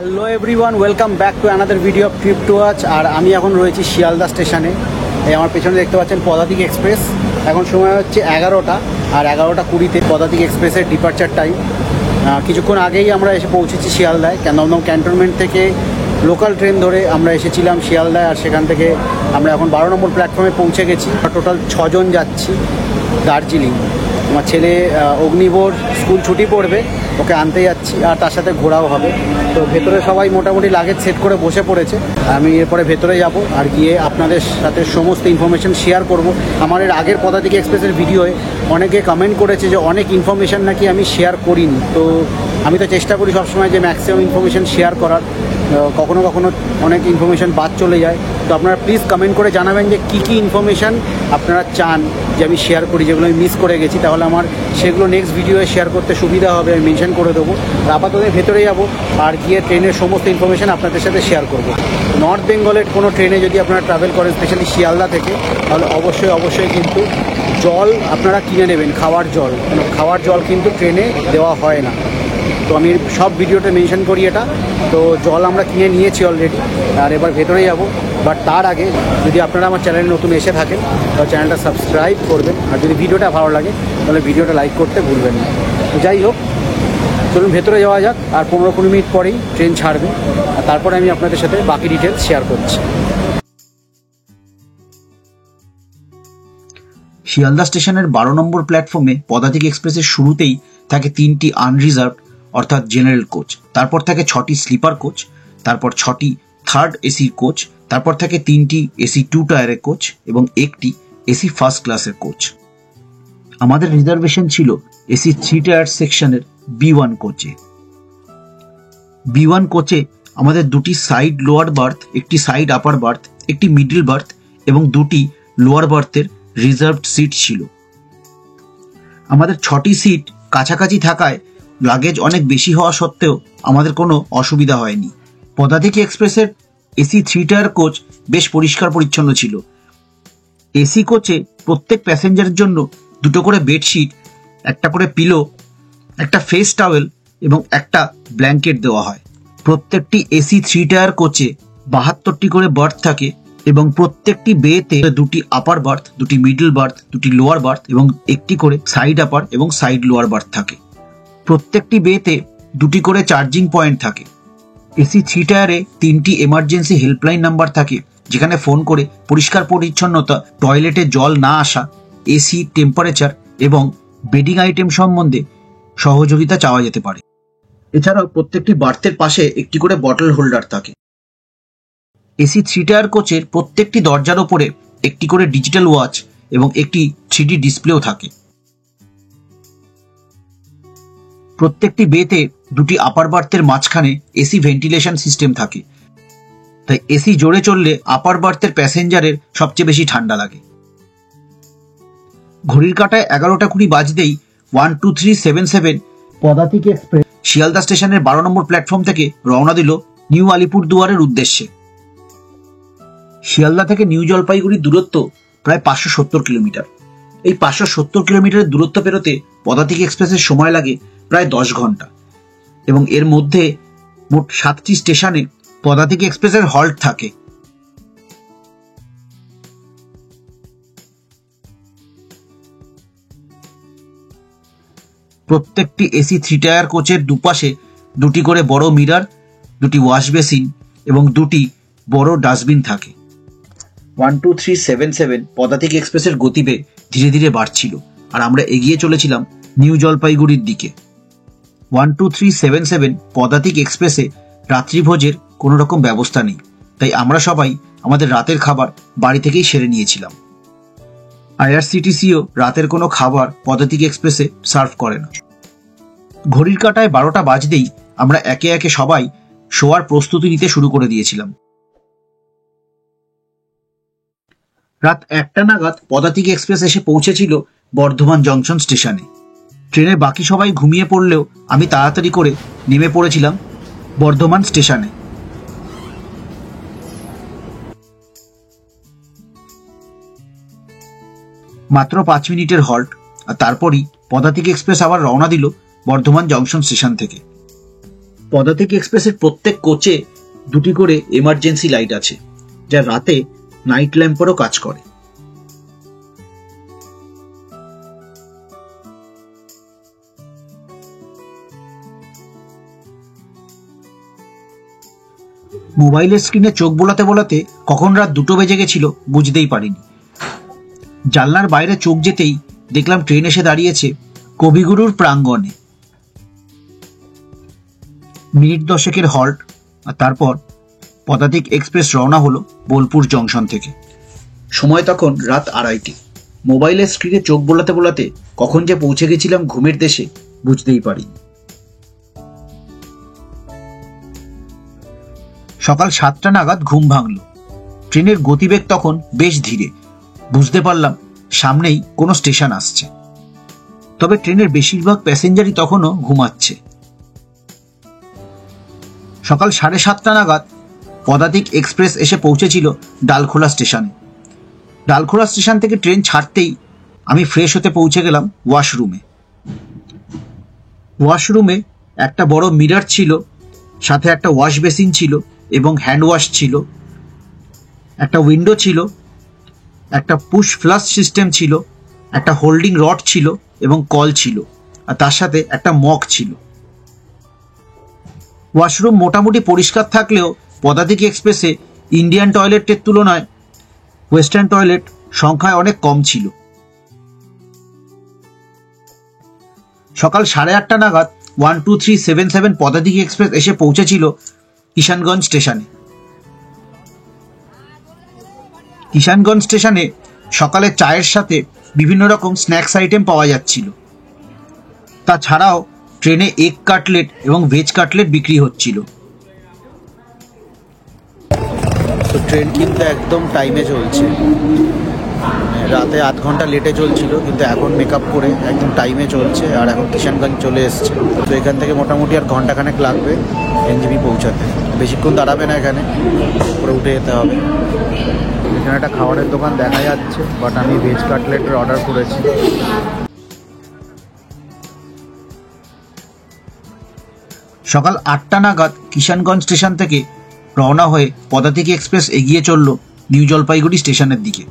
Hello everyone, welcome back to another video of trip to watch. আর আমি এখন রয়েছি শিয়ালদা স্টেশনে। এই আমার পেছনে দেখতে পাচ্ছেন পদাতিক এক্সপ্রেস। এখন সময় হচ্ছে 11টা, আর 11:20 পদাতিক এক্সপ্রেসের ডিপার্চার টাইম। কিছুক্ষণ আগেই আমরা এসে পৌঁছেছি শিয়ালদায়। দমদম ক্যান্টনমেন্ট থেকে লোকাল ট্রেন ধরে আমরা এসেছিলাম শিয়ালদায়, আর সেখান থেকে আমরা এখন 12 নম্বর প্ল্যাটফর্মে পৌঁছে গেছি। টোটাল 6 জন যাচ্ছি দার্জিলিং। আমার ছেলে অগ্নিবোর স্কুল ছুটি পড়বে, ওকে আনতে যাচ্ছি, আর তার সাথে ঘোরাও হবে। তো ভেতরে সবাই মোটামুটি লাগেজ সেট করে বসে পড়েছে। আমি এরপরে ভেতরে যাব আর গিয়ে আপনাদের সাথে সমস্ত ইনফরমেশান শেয়ার করব। আমার এর আগের পদাতিক এক্সপ্রেসের ভিডিওয়ে অনেকে কমেন্ট করেছে যে অনেক ইনফরমেশান নাকি আমি শেয়ার করিনি। তো আমি তো চেষ্টা করি সবসময় যে ম্যাক্সিমাম ইনফরমেশান শেয়ার করার। কখনো কখনো অনেক ইনফরমেশান বাদ চলে যায়। তো আপনারা প্লিজ কমেন্ট করে জানাবেন যে কী কী ইনফরমেশান আপনারা চান যে আমি শেয়ার করি, যেগুলো আমি মিস করে গেছি। তাহলে আমার সেগুলো নেক্সট ভিডিওয়ে শেয়ার করতে সুবিধা হবে, আমি মেনশন করে দেবো। আর আপাতত ভেতরে যাব আর গিয়ে ট্রেনের সমস্ত ইনফরমেশান আপনাদের সাথে শেয়ার করব। নর্থ বেঙ্গলের কোনো ট্রেনে যদি আপনারা ট্রাভেল করেন, স্পেশালি শিয়ালদা থেকে, তাহলে অবশ্যই কিন্তু জল আপনারা কিনে নেবেন, খাওয়ার জল। খাওয়ার জল কিন্তু ট্রেনে দেওয়া হয় না। তো আমি সব ভিডিওতে মেনশন করি এটা। তো জল আমরা কিনে নিয়েছি অলরেডি, আর এবার ভেতরে যাব। বাট তার আগে যদি আপনারা আমার চ্যানেলে নতুন এসে থাকেন তাহলে চ্যানেলটা সাবস্ক্রাইব করবেন, আর যদি ভিডিওটা ভালো লাগে তাহলে ভিডিওটা লাইক করতে ভুলবেন না। তো যাই হোক, চলুন ভেতরে যাওয়া যাক। আর 15-20 মিনিট পরেই ট্রেন ছাড়বে, আর তারপরে আমি আপনাদের সাথে বাকি ডিটেলস শেয়ার করছি। শিয়ালদা স্টেশনের 12 নম্বর প্ল্যাটফর্মে পদাতিক এক্সপ্রেসের শুরুতেই থাকে 3টি আনরিজার্ভড অর্থাৎ জেনারেল কোচ, তারপর থাকে 6টি স্লিপার কোচ, তারপর 6টি থার্ড এসি কোচ, তারপর থাকে 3টি এসি 2 টায়ারের কোচ এবং একটি এসি ফার্স্ট ক্লাসের কোচ। আমাদের রিজার্ভেশন ছিল এসি 3 টায়ার সেকশনের B1 কোচে। B1 কোচে আমাদের 2টি সাইড লোয়ার বার্থ, একটি সাইড আপার বার্থ, একটি মিডল বার্থ এবং 2টি লোয়ার বার্থের রিজার্ভড সিট ছিল। আমাদের 6টি সিট কাছাকাছি থাকায় লাগেজ অনেক বেশি হওয়া সত্ত্বেও আমাদের কোনো অসুবিধা হয়নি। পদাতিক এক্সপ্রেসের এসি 3 টায়ার কোচ বেশ পরিষ্কার পরিচ্ছন্ন ছিল। এসি কোচে প্রত্যেক প্যাসেঞ্জারের জন্য 2টো করে বেডশিট, একটা করে পিলো, একটা ফেস টাওয়েল এবং একটা ব্ল্যাঙ্কেট দেওয়া হয়। প্রত্যেকটি এসি 3 টায়ার কোচে 72টি করে বার্থ থাকে এবং প্রত্যেকটি বেতে 2টি আপার বার্থ, 2টি মিডল বার্থ, 2টি লোয়ার বার্থ এবং একটি করে সাইড আপার এবং সাইড লোয়ার বার্থ থাকে। প্রত্যেকটি বেতে 2টি করে চার্জিং পয়েন্ট থাকে। এসি 3 টায়ারে 3টি এমার্জেন্সি হেল্পলাইন নাম্বার থাকে, যেখানে ফোন করে পরিষ্কার পরিচ্ছন্নতা, টয়লেটে জল না আসা, এসি টেম্পারেচার এবং বেডিং আইটেম সম্বন্ধে সহযোগিতা চাওয়া যেতে পারে। এছাড়াও প্রত্যেকটি বার্থের পাশে একটি করে বটল হোল্ডার থাকে। এসি 3 টায়ার কোচের প্রত্যেকটি দরজার ওপরে একটি করে ডিজিটাল ওয়াচ এবং একটি 3D ডিসপ্লেও থাকে। প্রত্যেকটি বেতে 2টি আপার বার্থের মাঝখানে এসি ভেন্টিলেশন সিস্টেম থাকে, তাই এসি জোরে চললে আপার বার্থের প্যাসেঞ্জারের সবচেয়ে বেশি ঠান্ডা লাগে। ঘড়ির কাঁটায় 11:20 বাজতেই 12377 পদাতিক এক্সপ্রেস শিয়ালদা স্টেশনের 12 নম্বর প্ল্যাটফর্ম থেকে রওনা দিল নিউ আলিপুরদুয়ারের উদ্দেশ্যে। শিয়ালদা থেকে নিউ জলপাইগুড়ির দূরত্ব প্রায় 570 কিলোমিটার। এই 570 কিলোমিটারের দূরত্ব পেরোতে পদাতিক এক্সপ্রেসের সময় লাগে প্রায় 10 ঘন্টা এবং এর মধ্যে মোট 7টি স্টেশনে পদাতিক এক্সপ্রেসের হল্ট থাকে। প্রত্যেকটি এসি 3 টায়ার কোচের দুপাশে 2টি করে বড় মিরার, 2টি ওয়াশ বেসিন এবং 2টি বড় ডাস্টবিন থাকে। 12377 পদাতিক এক্সপ্রেসের গতিবেগ ধীরে ধীরে বাড়ছিল, আর আমরা এগিয়ে চলেছিলাম নিউ জলপাইগুড়ির দিকে। 12377 পদাতিক এক্সপ্রেসে রাত্রিভোজের কোনো রকম ব্যবস্থা নেই, তাই আমরা সবাই আমাদের রাতের খাবার বাড়ি থেকেই সেরে নিয়েছিলাম। আইআরসিটিসিও রাতের কোনো খাবার পদাতিক এক্সপ্রেসে সার্ভ করে না। ঘড়ির কাঁটায় 12টা বাজতেই আমরা একে একে সবাই শোয়ার প্রস্তুতি নিতে শুরু করে দিয়েছিলাম। রাত 1টা নাগাদ পদাতিক এক্সপ্রেস এসে পৌঁছেছিল বর্ধমান জংশন স্টেশনে। ট্রেনের বাকি সবাই ঘুমিয়ে পড়লেও আমি তাড়াতাড়ি করে নেমে পড়েছিলাম বর্ধমান স্টেশনে। মাত্র 5 মিনিটের হল্ট, আর তারপরই পদাতিক এক্সপ্রেস আবার রওনা দিল বর্ধমান জংশন স্টেশন থেকে। পদাতিক এক্সপ্রেসের প্রত্যেক কোচে দুটি করে এমার্জেন্সি লাইট আছে, যা রাতে নাইট ল্যাম্পেরও কাজ করে। মোবাইলের স্ক্রিনে চোখ বোলাতে বোলাতে কখন রাত 2টো বেজে গেছিল বুঝতেই পারিনি। জানলার বাইরে চোখ যেতেই দেখলাম ট্রেন এসে দাঁড়িয়েছে কবিগুরুর প্রাঙ্গণে। মিনিট 10 হল্ট, আর তারপর পদাতিক এক্সপ্রেস রওনা হলো বোলপুর জংশন থেকে। সময় তখন রাত 2:30। মোবাইলের স্ক্রিনে চোখ বোলাতে বোলাতে কখন যে পৌঁছে গেছিলাম ঘুমের দেশে বুঝতেই পারিনি। সকাল 7টা নাগাদ ঘুম ভাঙল। ট্রেনের গতিবেগ তখন বেশ ধীরে। বুঝতে পারলাম সামনেই কোনো স্টেশন আসছে, তবে ট্রেনের বেশিরভাগ প্যাসেঞ্জারই তখনও ঘুমাচ্ছে। সকাল 7:30 নাগাদ পদাতিক এক্সপ্রেস এসে পৌঁছেছিল ডালখোলা স্টেশনে। ডালখোলা স্টেশন থেকে ট্রেন ছাড়তেই আমি ফ্রেশ হতে পৌঁছে গেলাম ওয়াশরুমে। ওয়াশরুমে একটা বড় মিরর ছিল, সাথে একটা ওয়াশ বেসিন ছিল এবং হ্যান্ড ওয়াশ ছিল, একটা উইন্ডো ছিল, একটা পুশ ফ্লাশ সিস্টেম ছিল, একটা হোল্ডিং রড ছিল এবং কল ছিল, আর তার সাথে একটা মগ ছিল। ওয়াশরুম মোটামুটি পরিষ্কার থাকলেও পদাতিক এক্সপ্রেসে ইন্ডিয়ান টয়লেটের তুলনায় ওয়েস্টার্ন টয়লেট সংখ্যায় অনেক কম ছিল। সকাল 8:30 নাগাদ 12377 পদাতিক এক্সপ্রেস এসে পৌঁছেছিল কিষানগঞ্জ স্টেশনে। কিষানগঞ্জ স্টেশনে সকালে চায়ের সাথে বিভিন্ন রকম স্ন্যাক্স আইটেম পাওয়া যাচ্ছিল। তাছাড়াও ট্রেনে এগ কাটলেট এবং ভেজ কাটলেট বিক্রি হচ্ছিল। তো ট্রেন কিন্তু একদম টাইমে চলছে। রাতে 8 ঘন্টা লেটে চলছিল, কিন্তু এখন মেকআপ করে একদম টাইমে চলছে। আর এখন কিষানগঞ্জ চলে এসছে। তো এখান থেকে মোটামুটি আর ঘন্টাখানেক লাগবে এনজেপি পৌঁছাতে। বেশিক্ষণ দাঁড়াবে না, এখানে উপরে উঠে যেতে হবে। এখানে একটা খাবারের দোকান দেখা যাচ্ছে, বাট আমি ভেজ কাটলেটের অর্ডার করেছি। সকাল 8টা নাগাদ কিষানগঞ্জ স্টেশন থেকে রওনা হয়ে পদাতিক এক্সপ্রেস এগিয়ে চলল নিউ জলপাইগুড়ি স্টেশনের দিকে।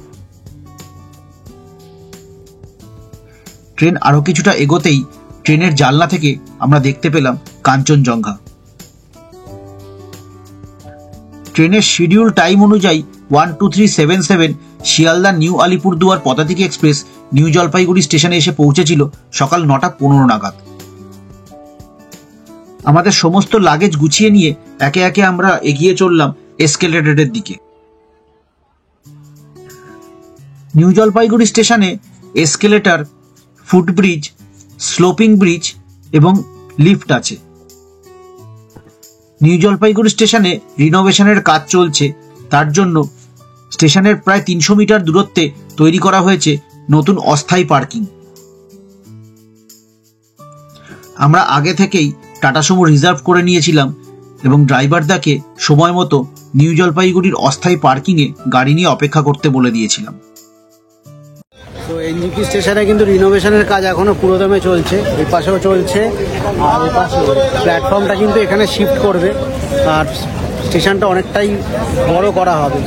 ট্রেন আরো কিছুটা এগোতেই ট্রেনের জানলা থেকে আমরা দেখতে পেলাম কাঞ্চনজঙ্ঘা। ট্রেনের শিডিউল টাইম অনুযায়ী 12377 শিয়ালদা নিউ আলিপুরদুয়ার পদাতিক এক্সপ্রেস নিউ জলপাইগুড়ি স্টেশনে এসে পৌঁছেছিল সকাল 9:15 নাগাদ। আমাদের সমস্ত লাগেজ গুছিয়ে নিয়ে একে একে আমরা এগিয়ে চললাম এসকেলেটরের দিকে। নিউ জলপাইগুড়ি স্টেশনে এসকেলেটর, ফুটব্রিজ, স্লোপিং ব্রিজ এবং লিফট আছে। নিউ জলপাইগুড়ি স্টেশনে রিনোভেশনের কাজ চলছে, তার জন্য স্টেশনের প্রায় 300 মিটার দূরত্বে তৈরি করা হয়েছে নতুন অস্থায়ী পার্কিং। আমরা আগে থেকেই টাটা সুমো রিজার্ভ করে নিয়েছিলাম এবং ড্রাইভারদাকে সময় মতো নিউ জলপাইগুড়ির অস্থায়ী পার্কিংয়ে গাড়ি নিয়ে অপেক্ষা করতে বলে দিয়েছিলাম। তো এনজেপি স্টেশনে কিন্তু রিনোভেশনের কাজ এখনো পুরোদমে চলছে। এই পাশেও চলছে, আর এই পাশে প্ল্যাটফর্মটা কিন্তু এখানে শিফট করবে, আর স্টেশনটা অনেকটাই বড় করা হবে।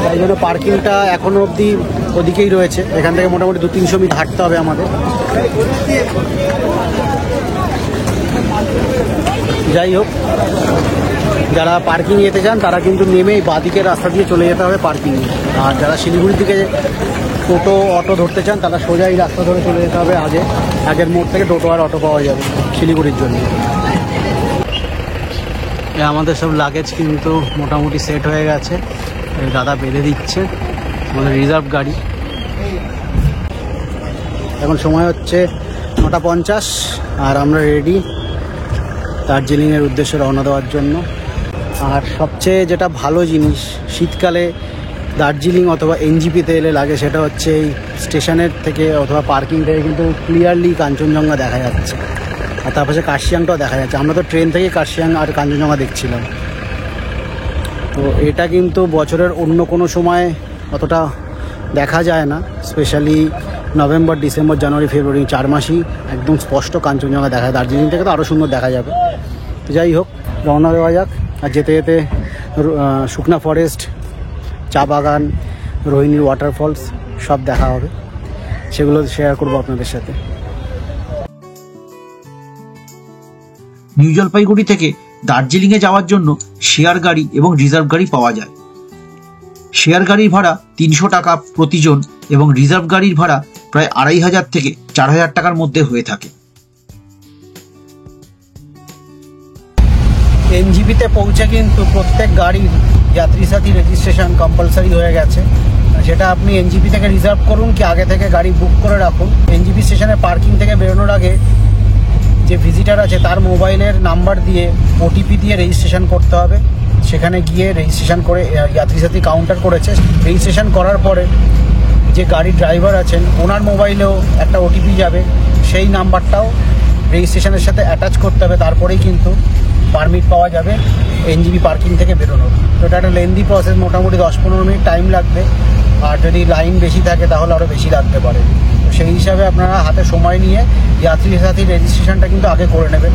তাই জন্য পার্কিংটা এখনো অবধি ওদিকেই রয়েছে। এখান থেকে মোটামুটি 200-300 মিটার হাঁটতে হবে আমাদের। যাই হোক, যারা পার্কিং যেতে চান তারা কিন্তু নেমেই বাঁদিকের রাস্তা দিয়ে চলে যেতে হবে পার্কিংয়ে। আর যারা শিলিগুড়ির দিকে টোটো অটো ধরতে চান তারা সোজা এই রাস্তা ধরে চলে যেতে হবে। আগের মোড় থেকে টোটো আর অটো পাওয়া যাবে শিলিগুড়ির জন্য। আমাদের সব লাগেজ কিন্তু মোটামুটি সেট হয়ে গেছে। দাদা বেঁধে দিচ্ছে, আমাদের রিজার্ভ গাড়ি। এখন সময় হচ্ছে 9:50 আর আমরা রেডি দার্জিলিংয়ের উদ্দেশ্যে রওনা দেওয়ার জন্য। আর সবচেয়ে যেটা ভালো জিনিস শীতকালে দার্জিলিং অথবা এনজেপিতে এলে লাগে, সেটা হচ্ছে এই স্টেশনের থেকে অথবা পার্কিং থেকে কিন্তু ক্লিয়ারলি কাঞ্চনজঙ্ঘা দেখা যাচ্ছে, আর তার পাশে কার্শিয়াংটাও দেখা যাচ্ছে। আমরা তো ট্রেন থেকে কার্শিয়াং আর কাঞ্চনজঙ্ঘা দেখছিলাম। তো এটা কিন্তু বছরের অন্য কোনো সময় অতটা দেখা যায় না, স্পেশালি নভেম্বর, ডিসেম্বর, জানুয়ারি, ফেব্রুয়ারি 4 মাসই একদম স্পষ্ট কাঞ্চনজঙ্ঘা দেখা যায়। দার্জিলিং থেকে তো আরও সুন্দর দেখা যাবে। তো যাই হোক, রওনা দেওয়া যাক। আর যেতে যেতে শুকনা ফরেস্ট, চা বাগান, রোহিণীর ওয়াটারফলস সব দেখা হবে, সেগুলো শেয়ার করবো আপনাদের সাথে। নিউ জলপাইগুড়ি থেকে দার্জিলিংয়ে যাওয়ার জন্য শেয়ার গাড়ি এবং রিজার্ভ গাড়ি পাওয়া যায়। শেয়ার গাড়ির ভাড়া 300 টাকা প্রতিজন এবং রিজার্ভ গাড়ির ভাড়া প্রায় 2500 থেকে 4000 টাকার মধ্যে হয়ে থাকে। এনজিপিতে পৌঁছে কিন্তু প্রত্যেক গাড়ির যাত্রী সাথী রেজিস্ট্রেশন কম্পালসারি হয়ে গেছে। সেটা আপনি এনজিপি থেকে রিজার্ভ করুন কি আগে থেকে গাড়ি বুক করে রাখুন। এনজিপি স্টেশনে পার্কিং থেকে বেরোনোর আগে যে ভিজিটার আছে তার মোবাইলের নাম্বার দিয়ে ওটিপি দিয়ে রেজিস্ট্রেশন করতে হবে। সেখানে গিয়ে রেজিস্ট্রেশন করে যাত্রী সাথী কাউন্টার করেছে, রেজিস্ট্রেশন করার পরে যে গাড়ির ড্রাইভার আছেন ওনার মোবাইলেও একটা ওটিপি যাবে, সেই নাম্বারটাও রেজিস্ট্রেশনের সাথে অ্যাটাচ করতে হবে, তারপরেই কিন্তু পারমিট পাওয়া যাবে এনজিপি পার্কিং থেকে বেরোনোর। তো এটা একটা লেন্দি প্রসেস, মোটামুটি 10-15 মিনিট টাইম লাগবে, আর যদি লাইন বেশি থাকে তাহলে আরও বেশি লাগতে পারে। তো সেই হিসাবে আপনারা হাতে সময় নিয়ে যাত্রী সাথী রেজিস্ট্রেশনটা কিন্তু আগে করে নেবেন।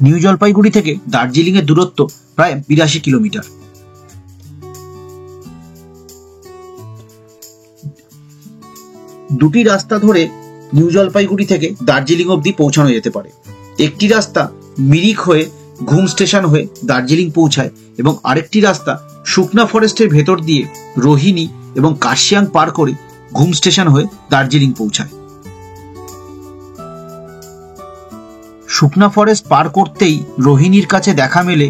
নিউ জলপাইগুড়ি থেকে দার্জিলিংয়ের দূরত্ব প্রায় 82 কিলোমিটার। দুটি রাস্তা ধরে নিউ জলপাইগুড়ি থেকে দার্জিলিং অবধি পৌঁছানো যেতে পারে। একটি রাস্তা মিরিক হয়ে ঘুম স্টেশন হয়ে দার্জিলিং পৌঁছায় এবং আরেকটি রাস্তা শুকনা ফরেস্টের ভেতর দিয়ে রোহিণী এবং কার্শিয়াং পার করে ঘুম স্টেশন হয়ে দার্জিলিং পৌঁছায়। শুকনা ফরেস্ট পার করতেই রোহিণীর কাছে দেখা মেলে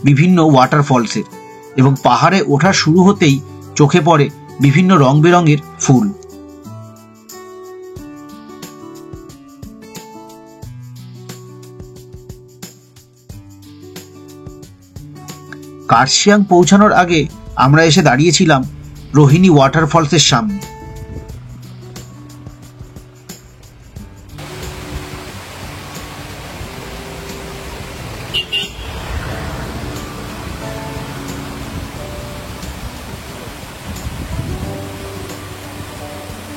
বিভিন্ন ওয়াটারফলসের এবং পাহাড়ে ওঠা শুরু হতেই চোখে পড়ে বিভিন্ন রং বেরঙের ফুল। কার্শিয়াং পৌঁছানোর আগে আমরা এসে দাঁড়িয়েছিলাম রোহিণী ওয়াটারফলসের সামনে।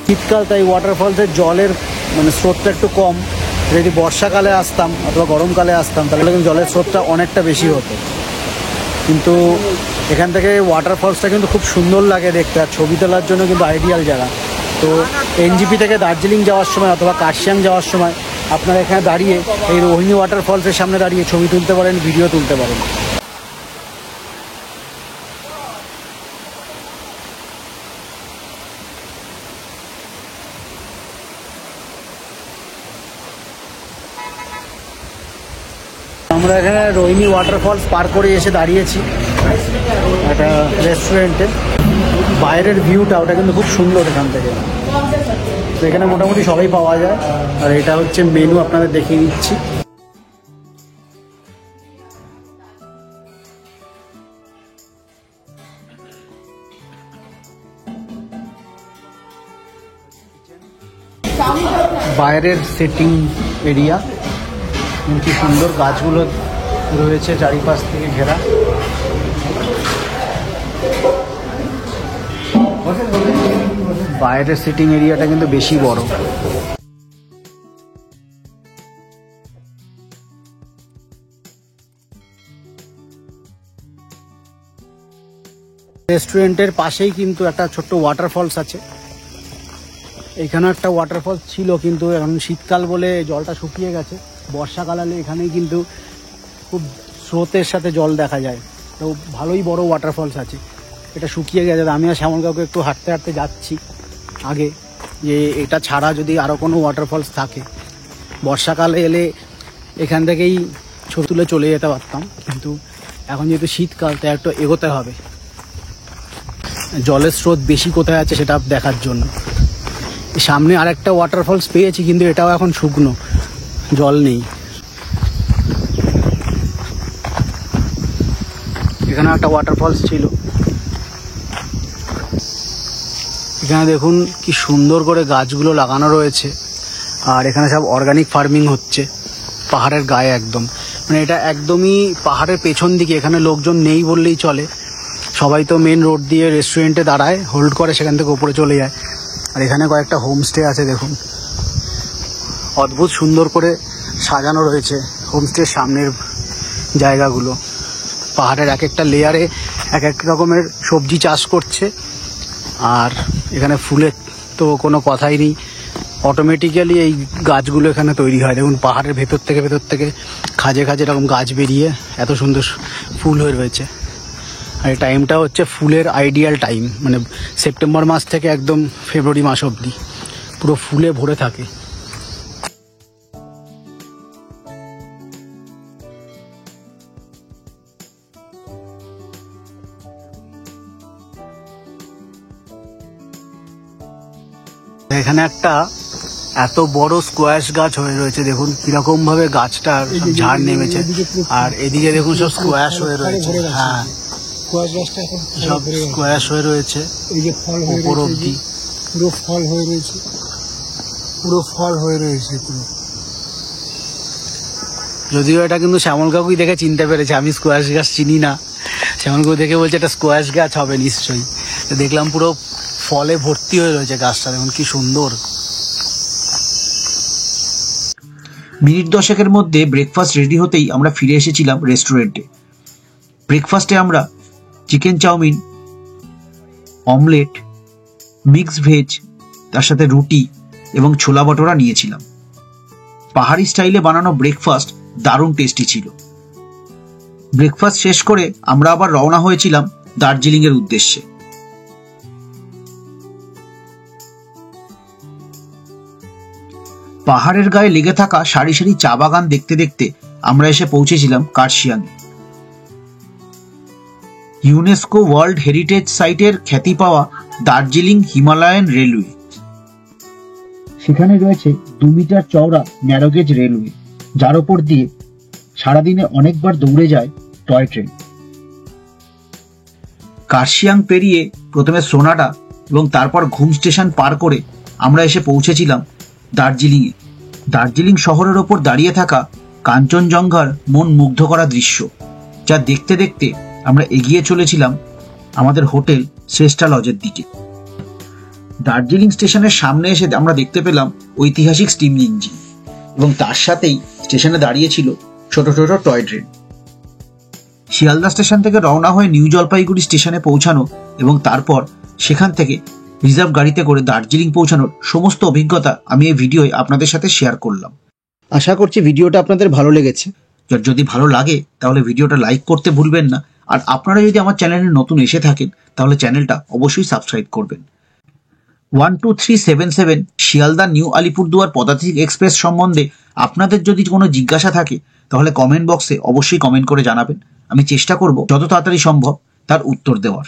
শীতকাল, তাই ওয়াটারফলসের জলের স্রোতটা একটু কম। যদি বর্ষাকালে আসতাম অথবা গরমকালে আসতাম তাহলে কিন্তু জলের স্রোতটা অনেকটা বেশি হতো। কিন্তু এখান থেকে ওয়াটারফলসটা কিন্তু খুব সুন্দর লাগে দেখতে, আর ছবি তোলার জন্য কিন্তু আইডিয়াল জায়গা। তো এনজিপি থেকে দার্জিলিং যাওয়ার সময় অথবা কার্শিয়াং যাওয়ার সময় আপনারা এখানে দাঁড়িয়ে এই রোহিণী ওয়াটারফলসের সামনে দাঁড়িয়ে ছবি তুলতে পারেন, ভিডিও তুলতে পারেন। আমরা এখানে রোহিণী ওয়াটারফলস পার করে এসে দাঁড়িয়েছি একটা রেস্টুরেন্টে। বাইরের ভিউটা ওটা কিন্তু খুব সুন্দর এখান থেকে। তো এখানে মোটামুটি সবাই পাওয়া যায়, আর এটা হচ্ছে মেনু, আপনাদের দেখিয়ে দিচ্ছি। বাইরের সিটিং এরিয়া, কি সুন্দর গাছগুলো রয়েছে চারিপাশ থেকে ঘেরা। বাইরের সিটিং এরিয়াটা কিন্তু বেশি বড়। রেস্টুরেন্টের পাশেই কিন্তু একটা ছোট্ট ওয়াটারফলস আছে। এখানে একটা ওয়াটারফলস ছিল, কিন্তু এখন শীতকাল বলে জলটা শুকিয়ে গেছে। বর্ষাকালে এখানেই কিন্তু খুব স্রোতের সাথে জল দেখা যায়। তো ভালোই বড় ওয়াটারফলস আছে, এটা শুকিয়ে গেছে। আমি আর শ্যামল কাউকে একটু হাঁটতে হাঁটতে যাচ্ছি আগে, যে এটা ছাড়া যদি আরও কোনো ওয়াটারফলস থাকে। বর্ষাকালে এলে এখান থেকেই ছবি তুলে চলে যেতে পারতাম, কিন্তু এখন যেহেতু শীতকাল তাই একটু এগোতে হবে জলের স্রোত বেশি কোথায় আছে সেটা দেখার জন্য। সামনে আরেকটা ওয়াটারফলস পেয়েছি, কিন্তু এটাও এখন শুকনো, জল নেই। এখানে একটা ওয়াটারফলস ছিল। এখানে দেখুন কি সুন্দর করে গাছগুলো লাগানো রয়েছে, আর এখানে সব অর্গানিক ফার্মিং হচ্ছে পাহাড়ের গায়ে একদম। মানে এটা একদমই পাহাড়ের পেছন দিকে, এখানে লোকজন নেই বললেই চলে। সবাই তো মেন রোড দিয়ে রেস্টুরেন্টে দাঁড়ায়, হোল্ড করে, সেখান থেকে উপরে চলে যায়। আর এখানে কয়েকটা হোমস্টে আছে, দেখুন অদ্ভুত সুন্দর করে সাজানো রয়েছে হোমস্টের সামনের জায়গাগুলো। পাহাড়ের এক একটা লেয়ারে এক এক রকমের সবজি চাষ করছে, আর এখানে ফুলের তো কোনো কথাই নেই। অটোমেটিক্যালি এই গাছগুলো এখানে তৈরি হয়। দেখুন পাহাড়ের ভেতর থেকে খাঁজে খাঁজে এরকম গাছ বেরিয়ে এত সুন্দর ফুল হয়ে রয়েছে। আর এই টাইমটা হচ্ছে ফুলের আইডিয়াল টাইম, মানে সেপ্টেম্বর মাস থেকে একদম ফেব্রুয়ারি মাস অবধি পুরো ফুলে ভরে থাকে। এখানে একটা এত বড় স্কোয়াশ গাছ হয়ে রয়েছে, দেখুন কিরকম ভাবে গাছটার ঝাড় নেমেছে। আর এদিকে দেখুন সব স্কোয়াশ হয়ে রয়েছে। হ্যাঁ, সব স্কোয়াশ হয়ে রয়েছে। এই যে ফল উপর অব্দি পুরো ফল হয়ে রয়েছে, পুরো যদিও এটা কিন্তু শ্যামল কাকুই দেখে চিনতে পেরেছে, আমি স্কোয়াশ গাছ চিনি না। শ্যামল কাকু দেখে বলছে এটা স্কোয়াশ গাছ হবে নিশ্চয়ই। তো দেখলাম পুরো ফলে ভর্তি হয়ে রয়েছে গাছটা, দেখুন কি সুন্দর। মিনিট 10 মধ্যে ব্রেকফাস্ট রেডি হতেই আমরা ফিরে এসেছিলাম রেস্টুরেন্টে। ব্রেকফাস্টে আমরা chicken chowmein, omelette, mix veg, তার সাথে রুটি এবং ছোলা ভটোরা নিয়েছিলাম। পাহাড়ি স্টাইলে বানানো ব্রেকফাস্ট দারুণ টেস্টি ছিল। ব্রেকফাস্ট শেষ করে আমরা আবার রওনা হয়েছিলাম দার্জিলিং এর উদ্দেশ্যে। পাহাড়ের গায়ে লেগে থাকা সারি সারি চা বাগান দেখতে দেখতে আমরা এসে পৌঁছেছিলাম কার্শিয়াংয়ে। ইউনেস্কো ওয়ার্ল্ড হেরিটেজ সাইটের খ্যাতি পাওয়া দার্জিলিং হিমালয়ান রেলওয়ে। সেখানে রয়েছে 2 মিটার চওড়া ন্যারোগেজ রেলওয়ে, যার ওপর দিয়ে সারাদিনে অনেকবার দৌড়ে যায় টয় ট্রেন। কার্শিয়াং পেরিয়ে প্রথমে সোনাডা এবং তারপর ঘুম স্টেশন পার করে আমরা এসে পৌঁছেছিলাম দার্জিলিংয়ে। দার্জিলিং শহরের ওপর দাঁড়িয়ে থাকা কাঞ্চনজঙ্ঘার মন মুগ্ধ করা দৃশ্য, যা দেখতে দেখতে আমরা এগিয়ে চলেছিলাম আমাদের হোটেল শ্রেষ্ঠা লজের দিকে। দার্জিলিং স্টেশনের সামনে এসে আমরা দেখতে পেলাম ঐতিহাসিক স্টিম ইঞ্জিন এবং তার সাথেই স্টেশনে দাঁড়িয়ে ছিল ছোট ছোট টয় ট্রেন। শিয়ালদা স্টেশন থেকে রওনা হয়ে নিউ জলপাইগুড়ি স্টেশনে পৌঁছানো এবং তারপর সেখান থেকে রিজার্ভ গাড়িতে করে দার্জিলিং পৌঁছানোর সমস্ত অভিজ্ঞতা আমি এই ভিডিওয় আপনাদের সাথে শেয়ার করলাম। আশা করছি ভিডিওটা আপনাদের ভালো লেগেছে। যদি ভালো লাগে তাহলে ভিডিওটা লাইক করতে ভুলবেন না। আর আপনারা যদি আমার চ্যানেলে নতুন এসে থাকেন তাহলে চ্যানেলটা অবশ্যই সাবস্ক্রাইব করবেন। 12377 শিয়ালদা নিউ আলিপুরদুয়ার পদাতিক এক্সপ্রেস সম্বন্ধে আপনাদের যদি কোনো জিজ্ঞাসা থাকে তাহলে কমেন্ট বক্সে অবশ্যই কমেন্ট করে জানাবেন। আমি চেষ্টা করব যত তাড়াতাড়ি সম্ভব তার উত্তর দেওয়ার।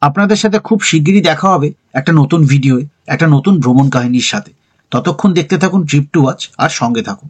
আপনাদের সাথে খুব শিগগিরই দেখা হবে একটা নতুন ভিডিওয়ে, একটা নতুন ভ্রমণ কাহিনীর সাথে। ততক্ষণ দেখতে থাকুন ট্রিপ টু ওয়াচ আর সঙ্গে থাকুন।